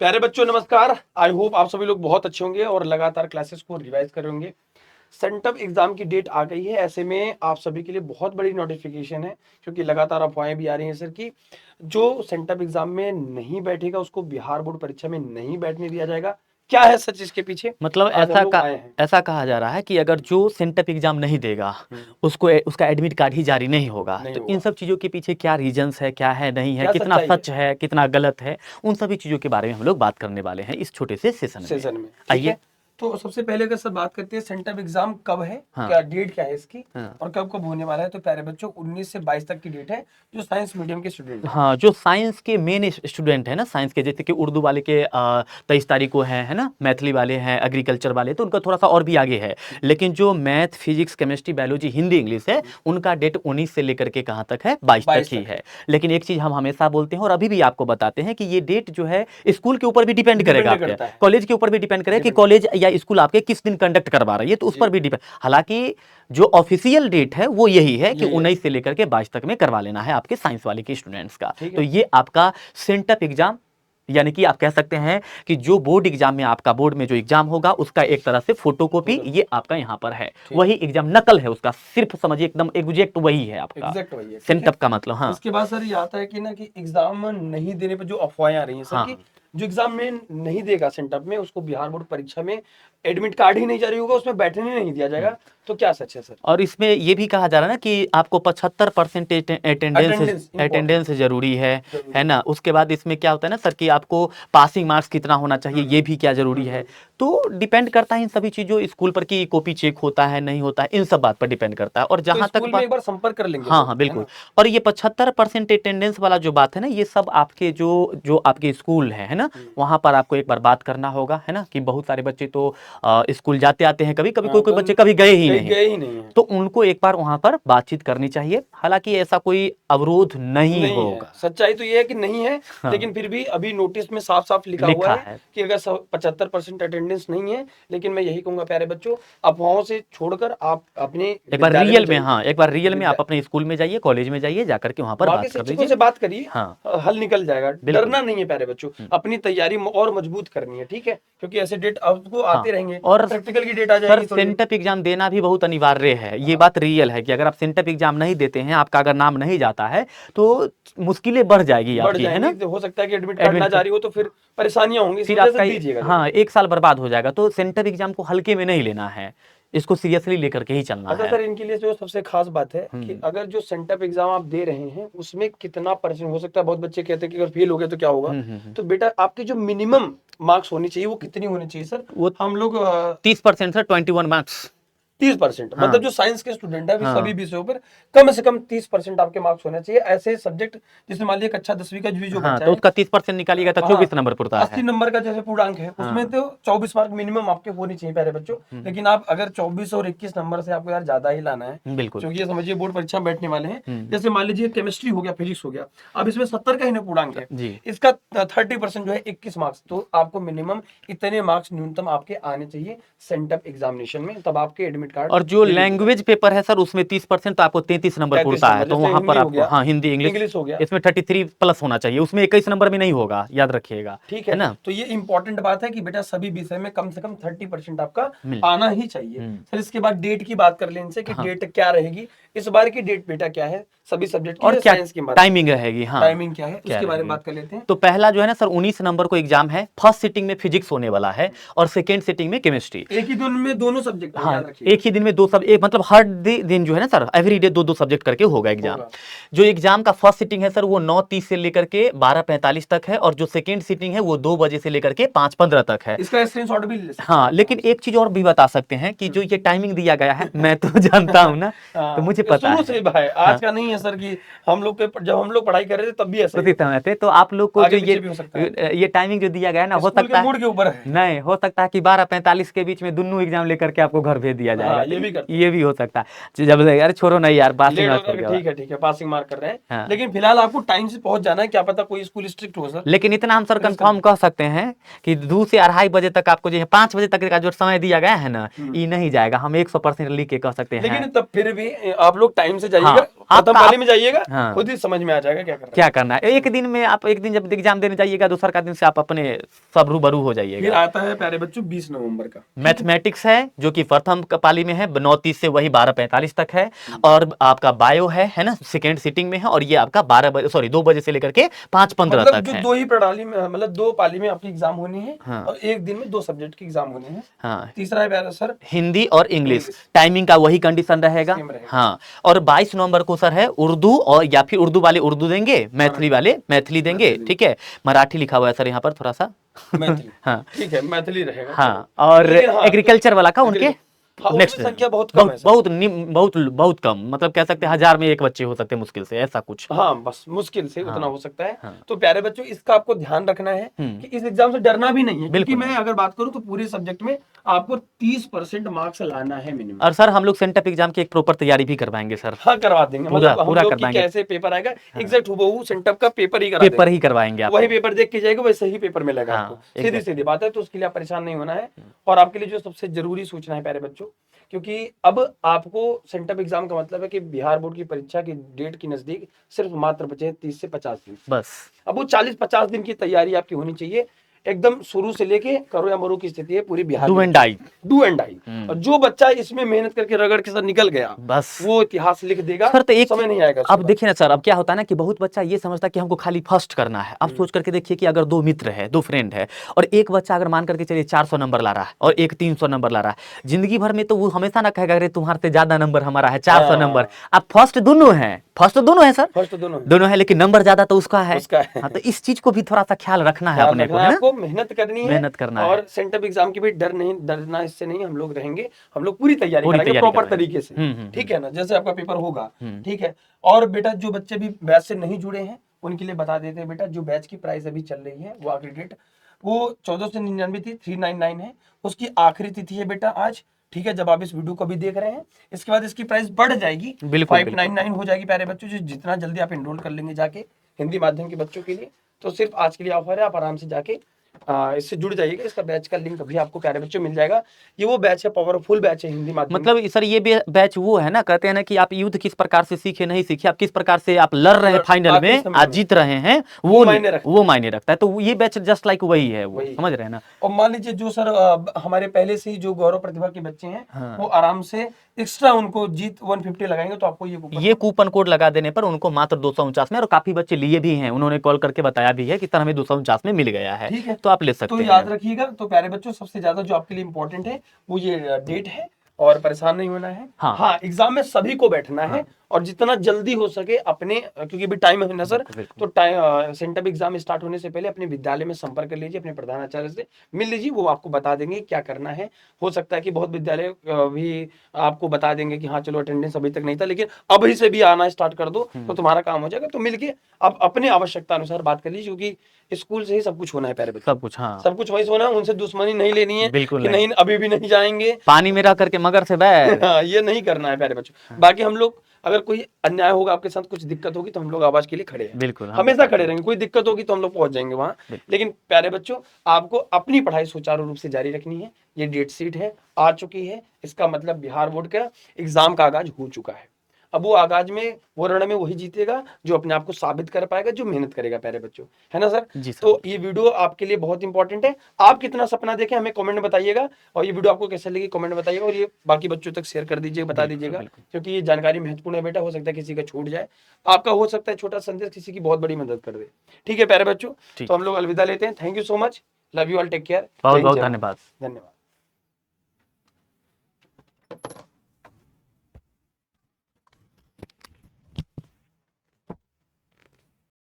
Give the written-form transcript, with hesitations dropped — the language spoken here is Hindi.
प्यारे बच्चों नमस्कार। आई होप आप सभी लोग बहुत अच्छे होंगे और लगातार क्लासेस को रिवाइज कर रहे होंगे। सेंटअप एग्जाम की डेट आ गई है, ऐसे में आप सभी के लिए बहुत बड़ी नोटिफिकेशन है, क्योंकि लगातार अफवाहें भी आ रही हैं सर कि जो सेंटअप एग्जाम में नहीं बैठेगा उसको बिहार बोर्ड परीक्षा में नहीं बैठने दिया जाएगा। क्या है सच इसके पीछे? मतलब आज हम लोग आए हैं। ऐसा कहा जा रहा है कि अगर जो सेंटअप एग्जाम नहीं देगा उसका एडमिट कार्ड ही जारी नहीं होगा। नहीं तो इन होगा। सब चीज़ों के पीछे क्या रीजंस है, क्या है, नहीं है, क्या कितना सच्चाई सच है, कितना गलत है, उन सभी चीज़ों के बारे में हम लोग बात करने वाले हैं इस छोटे से सेशन में। सेशन में, ठीक आइए। है। तो सबसे पहले अगर सर बात करते हैं सेंटअप एग्जाम कब है, हाँ। क्या डेट क्या है इसकी हाँ। और कब कब होने वाला है। तो प्यारे बच्चों 19 से 22 तक की डेट है जो साइंस मीडियम के स्टूडेंट हैं। हाँ, जो साइंस के मेन स्टूडेंट है ना, साइंस के जैसे कि उर्दू वाले के 23 तारीख को है ना, मैथिली वाले हैं, एग्रीकल्चर वाले, तो उनका थोड़ा सा और भी आगे है। लेकिन जो math, physics, chemistry, biology, Hindi, English है, उनका डेट 19 से लेकर के कहाँ तक है, 22 तक 22 ही तक है। लेकिन एक चीज़ हम हमेशा बोलते हैं और अभी भी आपको बताते हैं कि ये डेट जो है स्कूल के ऊपर भी डिपेंड करेगा, डिपेंड आपके करता है। कॉलेज के ऊपर भी डिपेंड करेगा कि डिपेंड कॉलेज या स्कूल आपके किस दिन कंडक्ट करवा रही है, तो उस जी पर भी डिपेंड। हालांकि जो ऑफिशियल डेट है वो यही है कि यही है। 19 से लेकर के 22 तक में करवा लेना है आपके साइंस वाले के स्टूडेंट्स का। ठीक तो है। ये आपका सेंटअप एग्जाम, यानी कि आप कह सकते हैं कि जो बोर्ड एग्जाम में आपका बोर्ड में जो एग्जाम होगा उसका एक तरह से फोटोकॉपी फोटो ये आपका यहाँ पर है। ठीक वही एग्जाम नकल है उसका, सिर्फ समझिए एकदम एग्जैक्ट वही है आपका एग्जैक्ट वही है, ठीक है। सेंटअप का मतलब। हाँ। इसके बाद सर ये आता है कि ना कि एग्जाम नहीं देने पर जो अफवाहें आ रही हैं सर कि हाँ। जो एग्जाम में नहीं देगा सेंटअप में उसको बिहार बोर्ड परीक्षा में एडमिट कार्ड ही नहीं जारी होगा, उसमें बैठने नहीं दिया जाएगा। तो क्या सच है सर? और इसमें ये भी कहा जा रहा है ना कि आपको 75% अटेंडेंस अटेंडेंस इंपॉर्टेंट अटेंडेंस जरूरी है जरूरी है। ना। उसके बाद इसमें क्या होता है ना सर कि आपको पासिंग मार्क्स कितना होना चाहिए, ये भी क्या जरूरी है। हम्म। तो डिपेंड करता है इन सभी चीज़ों, स्कूल पर की कॉपी चेक होता है नहीं होता है, इन सब बात पर डिपेंड करता है। और तो जहाँ तक स्कूल में बात, एक बार संपर्क कर लेंगे हाँ सर, हाँ है बिल्कुल। ना। और ये 75% अटेंडेंस वाला जो बात है ना, ये सब आपके जो जो आपके स्कूल है ना, वहाँ पर आपको एक बार बात करना होगा, है ना। कि बहुत सारे बच्चे तो स्कूल जाते आते हैं, कभी कभी कोई हाँ, कोई बच्चे कभी गए ही कहीं नहीं, गए ही नहीं है। तो उनको एक बार वहां पर बातचीत करनी चाहिए। हालांकि ऐसा कोई अवरोध नहीं नहीं है, होगा। सच्चाई तो ये है कि नहीं है। हाँ, लेकिन फिर भी अभी नोटिस में साफ साफ लिखा हुआ लिखा है है। कि अगर 75% अटेंडेंस नहीं है, लेकिन मैं यही कहूंगा प्यारे बच्चों, अफवाहों से छोड़कर आप अपने एक बार विद्यालय में रियल में, जाइए। हाँ, एक बार रियल में आप विद्या अपने स्कूल में जाइए, कॉलेज में जाइए, जाकर के वहां पर वहाँ के बात कर शिक्षकों लीजिए। से बात करिए। हाँ हल निकल जाएगा, बिल्कुल। डरना नहीं है प्यारे बच्चों। अपनी तैयारी और मजबूत करनी है, ठीक है, क्योंकि ऐसे डेट आपको हाँ। आते रहेंगे। और प्रैक्टिकल की डेट आ सर जाएगी थोड़ी देर। सेंटअप एग्जाम देना भी बहुत अनिवार्य है, ये हाँ, बात रियल है कि अगर आप सेंटअप एग्जाम नहीं देते हैं, आपका अगर नाम नहीं जाता है, तो मुश्किलें बढ़ जाएगी बढ़ आपकी, है जाएंगी ना। तो हो सकता है कि एडमिट कार्ड ना एडमिट, जारी हो तो फिर परेशानियां होंगी, इस फिर वजह से आपका दीजिएगा जरूर। हाँ 1 साल बर्बाद हो जाएगा। तो सेंटर एग्जाम को हल्के में नहीं लेना है, इसको सीरियसली लेकर के ही चलना अच्छा है। सर, इनके लिए जो सबसे खास बात है कि हम्म। अगर जो सेंटअप एग्जाम आप दे रहे हैं उसमें कितना परसेंट हो सकता है, बहुत बच्चे कहते हैं कि अगर फेल हो गया तो क्या होगा। हम्म। तो बेटा आपकी जो मिनिमम मार्क्स होनी चाहिए वो कितनी होनी चाहिए सर? वो हम लोग 30% सर, 21 मार्क्स। 30%, मतलब हाँ। जो साइंस के स्टूडेंट है अभी सभी हाँ। विषयों पर कम से कम 30% आपके मार्क्स होने चाहिए। ऐसे सब्जेक्ट जैसे मान लीजिए कक्षा 10वीं का भी जो हाँ, बच्चा तो है, उसका 30% निकालिएगा तो हाँ, 24 नंबर पड़ता 80 है। नंबर का जैसे पूर्णांक है उसमें हाँ। तो 24 मार्क मिनिमम आपके होने चाहिए प्यारे बच्चों। लेकिन आप अगर 24 और 21 नंबर से आपको यार ज्यादा ही लाना है, बिल्कुल। क्योंकि ये समझिए बोर्ड परीक्षा में बैठने वाले हैं। जैसे मान लीजिए केमिस्ट्री हो गया, फिजिक्स हो गया, अब इसमें 70 का ही पूर्णांक है, जी। इसका 30% जो है 21 मार्क्स, तो आपको मिनिमम इतने मार्क्स न्यूनतम आपके आने चाहिए सेंटअप एग्जामिनेशन में, तब आपके एडमिट कार्ड और जो रिलीज हो लैंग्वेज जाएंगे। पेपर है सर उसमें 30%, तो आपको 33 नंबर 33 पड़ता है, नंबर तो जैसे वहां पर हिंदी हो आपको, गया, हाँ, हिंदी इंग्लिश, इंग्लिश हो गया, इसमें 33 प्लस होना चाहिए, उसमें 21 नंबर में नहीं होगा, याद रखिएगा। ठीक है है। ना। तो ये इंपॉर्टेंट बात है कि बेटा सभी विषय में कम से कम 30% आपका मिल। आना ही चाहिए। सर इसके बाद डेट की बात कर लें इनसे कि हाँ। डेट क्या रहेगी, इस बार की डेट बेटा क्या है सभी सब्जेक्ट की, और या क्या साइंस की बात करें? टाइमिंग रहेगी, हाँ, टाइमिंग क्या है क्या उसके बारे में रहेगी। बात कर लेते हैं। तो पहला जो है ना सर 19 नंबर को एग्जाम है, फर्स्ट सिटिंग में फिजिक्स होने वाला है और सेकेंड सिटिंग में केमिस्ट्री। एक ही दिन में दोनों सब्जेक्ट है, हाँ, याद रखिएगा। एक ही दिन में दो सब, एक मतलब हर दिन जो है ना सर, एवरी डे दो दो सब्जेक्ट करके होगा एग्जाम। होगा। जो एग्जाम का फर्स्ट सिटिंग है सर वो 9:30 से लेकर के 12:45 तक है, और जो सेकेंड सिटिंग है वो 2 बजे से लेकर के 5:15 तक है। इसका स्क्रीनशॉट भी ले सकते हैं हाँ, आप लेकिन आराम से। एक चीज और भी बता सकते हैं कि जो ये टाइमिंग दिया गया है, मैं तो जानता हूँ ना, तो हाँ, मुझे ये पता शुरू है। से भाई, आज हाँ, का नहीं है सर कि हम लोग के जब हम लोग पढ़ाई कर रहे थे तब भी ऐसा ही उसी होता था। समय पे तो आप लोग को जो आगे पीछे भी हो सकता है, ये टाइमिंग जो दिया गया है ना, हो स्कूल के सकता है, मूड के ऊपर है। नहीं हो सकता है कि 12:45 के बीच में दोनों एग्जाम लेकर के आपको घर भेज दिया जाएगा, हाँ, तो ये भी करते ये हैं। भी हो सकता है। जब यार छोड़ो नहीं यार, पासिंग लेट हो मार्क्स हो गया, गया। ठीक है, पासिंग मार्क कर रहे हैं। हाँ। लेकिन फिलहाल आपको टाइम से पहुंच जाना है, क्या पता कोई स्कूल स्ट्रिक्ट हो सर, लेकिन इतना हम सर फिर इसका कंफर्म कह सकते हैं कि 2 से 2:30 बजे तक आपको जो है, 5 बजे तक का जो समय दिया गया है ना, ये नहीं जाएगा, हम 100% लिख के कह सकते हैं। लेकिन तब फिर भी आप लोग टाइम से जाइएगा, हाँ, प्रथम आपका- पाली में जाइएगा, हाँ। खुद ही समझ में आ जाएगा क्या करना है। क्या करना है। एक दिन में आप, एक दिन जब एग्जाम देने जाइएगा, दूसरा का दिन से आप अपने सब रूबरू हो फिर जाइएगा। आता है प्यारे बच्चों 20 नवंबर का, मैथमेटिक्स है जो कि प्रथम पाली में है, 9:30 से वही 12:45 तक है। और आपका बायो है ना, सेकेंड सीटिंग में है, और ये आपका 2 बजे से लेकर के 5:15 मतलब तक जो है। 2 ही प्रणाली में, मतलब 2 पाली में आपकी एग्जाम होनी है, हाँ। और एक दिन में 2 सब्जेक्ट की एग्जाम होनी है। हाँ, तीसरा है प्यारा सर हिंदी और इंग्लिश, इंग्लिश। टाइमिंग का वही कंडीशन रहेगा। सेम रहेगा। हाँ, और 22 नवंबर को सर है उर्दू, और या फिर उर्दू वाले उर्दू देंगे, मैथिली वाले मैथिली देंगे, मैथिली। ठीक है। मराठी लिखा हुआ है सर यहाँ पर थोड़ा सा। मैथिली, हाँ ठीक है, मैथिली रहेगा। हाँ, चलो। और लेकिन हाँ, एग्रीकल्चर वाला का उनके हाँ, उनमें नेक्स्ट संख्या बहुत कम है सर। बहुत कम, मतलब कह सकते हैं 1000 में एक बच्चे हो सकते हैं मुश्किल से, ऐसा कुछ। हाँ, बस मुश्किल से हाँ, उतना हो सकता है। हाँ। तो प्यारे बच्चों, इसका आपको ध्यान रखना है कि इस एग्जाम से डरना भी नहीं है, क्योंकि बिल्कुल मैं अगर बात करूं तो पूरे सब्जेक्ट में आपको 30% मार्क्स लाना है मिनिमम। और सर हम लोग सेंटअप एग्जाम की एक प्रॉपर तैयारी भी करवाएंगे सर, हाँ, करवा देंगे। पूरा मतलब हम पूरा लोग की करवाएंगे। कैसे पेपर आएगा, एग्जैक्ट हूबहू सेंटअप का पेपर ही करा पेपर देंगे। ही करवाएंगे आप। वही पेपर देख के जाएगा, वैसे ही पेपर मिलेगा हाँ, आपको। सीधी exactly। सीधी बात है, तो उसके लिए आप परेशान नहीं होना है। और आपके लिए जो सबसे जरूरी सूचना है प्यारे बच्चों, क्योंकि अब आपको सेंटअप एग्जाम का मतलब है कि बिहार बोर्ड की परीक्षा की डेट की नजदीक सिर्फ मात्र बचे हैं 30 से 50 दिन। बस अब वो 40-50 दिन की तैयारी आपकी होनी चाहिए, एकदम शुरू से लेके करो या मरो की स्थिति है पूरी बिहार डू में। And die. Do and die. और जो बच्चा इसमें मेहनत करके रगड़ के साथ निकल गया, बस वो इतिहास लिख देगा। सर, तो एक समय नहीं आएगा उसके अब बाद। देखिए ना सर, अब क्या होता है ना कि बहुत बच्चा ये समझता है कि हमको खाली फर्स्ट करना है। अब सोच करके देखिए कि अगर 2 मित्र है, 2 फ्रेंड है, और एक बच्चा अगर मान करके चलिए 400 नंबर ला रहा है और एक 300 नंबर ला रहा है, जिंदगी भर में तो वो हमेशा ना कहेगा अरे तुम्हारे से ज्यादा नंबर हमारा है, 400 हाँ। नंबर। अब फर्स्ट दोनों है, फर्स्ट तो दोनों है सर, फर्स्ट तो दोनों है। दोनों है, लेकिन नंबर ज्यादा तो उसका है। उसका है। हाँ, तो इस चीज को भी थोड़ा सा ख्याल रखना है ध्यान अपने को, रखना है है ना। आपको, मेहनत करनी है। मेहनत करना और है। सेंटअप एग्जाम की भी डरना इससे नहीं, हम लोग रहेंगे, हम लोग पूरी तैयारी पूरी कराएंगे तैयारी प्रॉपर करवाएंगे। तरीके से। हम्म। ठीक है ना, जैसे आपका पेपर होगा। ठीक है। और बेटा, जो बच्चे भी बैच से नहीं जुड़े हैं उनके लिए बता देते हैं बेटा, जो बैच की प्राइस अभी चल रही है वो आखिरी डेट वो 1499 थी, 399 है, उसकी आखिरी तिथि है बेटा आज। ठीक है, जब आप इस वीडियो को भी देख रहे हैं, इसके बाद इसकी प्राइस बढ़ जाएगी, बिल्कुल, 599 हो जाएगी प्यारे बच्चों। जितना जल्दी आप एनरोल कर लेंगे जाके हिंदी माध्यम के बच्चों के लिए, तो सिर्फ आज के लिए ऑफर है, आप आराम से जाके इससे जुड़ जाइएगा। इसका बैच का लिंक अभी आपको प्यारे बच्चों मिल जाएगा। ये वो बैच है, पावरफुल बैच है हिंदी माध्यम। मतलब सर ये बैच वो है ना, कहते हैं ना कि आप युद्ध किस प्रकार से सीखे नहीं सीखे, आप किस प्रकार से आप लड़ रहे हैं फाइनल आखिरी में, समय आज में। जीत रहे हैं, वो मायने रखता है। वो मायने रखता है। तो ये बैच जस्ट लाइक वही है, वो वही। समझ रहे हैं ना। और मान लीजिए जो सर हमारे पहले से ही जो गौरव प्रतिभा के बच्चे हैं, हाँ। वो आराम से एक्स्ट्रा उनको जीत 150 लगाएंगे तो आपको ये कूपन कोड लगा देने पर उनको मात्र 249 में, और काफी बच्चे लिए भी हैं, उन्होंने कॉल करके बताया भी है कि सर हमें 249 में मिल गया है। ठीक है, तो आप ले सकते तो हैं। याद रखिएगा। तो प्यारे बच्चों, सबसे ज्यादा जो आपके लिए इंपॉर्टेंट है वो ये डेट है, और परेशान नहीं होना है। हाँ। एग्जाम में सभी को बैठना है, और जितना जल्दी हो सके अपने, क्योंकि अभी टाइम है ना सर, तो टाइम सेंटअप एग्जाम स्टार्ट होने से पहले अपने विद्यालय में संपर्क कर लीजिए, अपने प्रधानाचार्य से मिल लीजिए, वो आपको बता देंगे क्या करना है। हो सकता है कि बहुत विद्यालय भी आपको बता देंगे कि हाँ चलो अटेंडेंस अभी तक नहीं था, लेकिन अभी से भी आना स्टार्ट कर दो तो तुम्हारा काम हो जाएगा। तो मिलके आप अपने आवश्यकता अनुसार बात कर लीजिए, क्योंकि स्कूल से ही सब कुछ होना है प्यारे बच्चों। सब कुछ, हाँ, सब कुछ वही होना है, उनसे दुश्मनी नहीं लेनी है बिल्कुल कि नहीं अभी भी नहीं जाएंगे, पानी में रह करके मगर से बैर। ये नहीं करना है प्यारे बच्चों। बाकी हम लोग, अगर कोई अन्याय होगा आपके साथ, कुछ दिक्कत होगी, तो हम लोग आवाज के लिए खड़े हैं, बिल्कुल, हमेशा खड़े रहेंगे। कोई दिक्कत होगी तो हम लोग पहुंच जाएंगे वहां। लेकिन प्यारे बच्चों, आपको अपनी पढ़ाई सुचारू रूप से जारी रखनी है। ये डेट शीट है, आ चुकी है, इसका मतलब बिहार बोर्ड का एग्जाम का आगाज हो चुका है। अब वो आगाज में, वो रण में वही जीतेगा जो अपने आप को साबित कर पाएगा, जो मेहनत करेगा प्यारे बच्चों, है ना सर। जी सर। तो ये वीडियो आपके लिए बहुत इंपॉर्टेंट है। आप कितना सपना देखें हमें कमेंट में बताइएगा, और ये वीडियो आपको कैसे लगी कमेंट में बताइएगा, और ये बाकी बच्चों तक शेयर कर दीजिएगा, बता दीजिएगा, क्योंकि ये जानकारी महत्वपूर्ण है बेटा। हो सकता है किसी का छूट जाए, आपका हो सकता है छोटा संदेश किसी की बहुत बड़ी मदद कर दे। ठीक है प्यारे बच्चों, तो हम लोग अलविदा लेते हैं। Thank you so much, love you all, take care, बहुत बहुत धन्यवाद। धन्यवाद।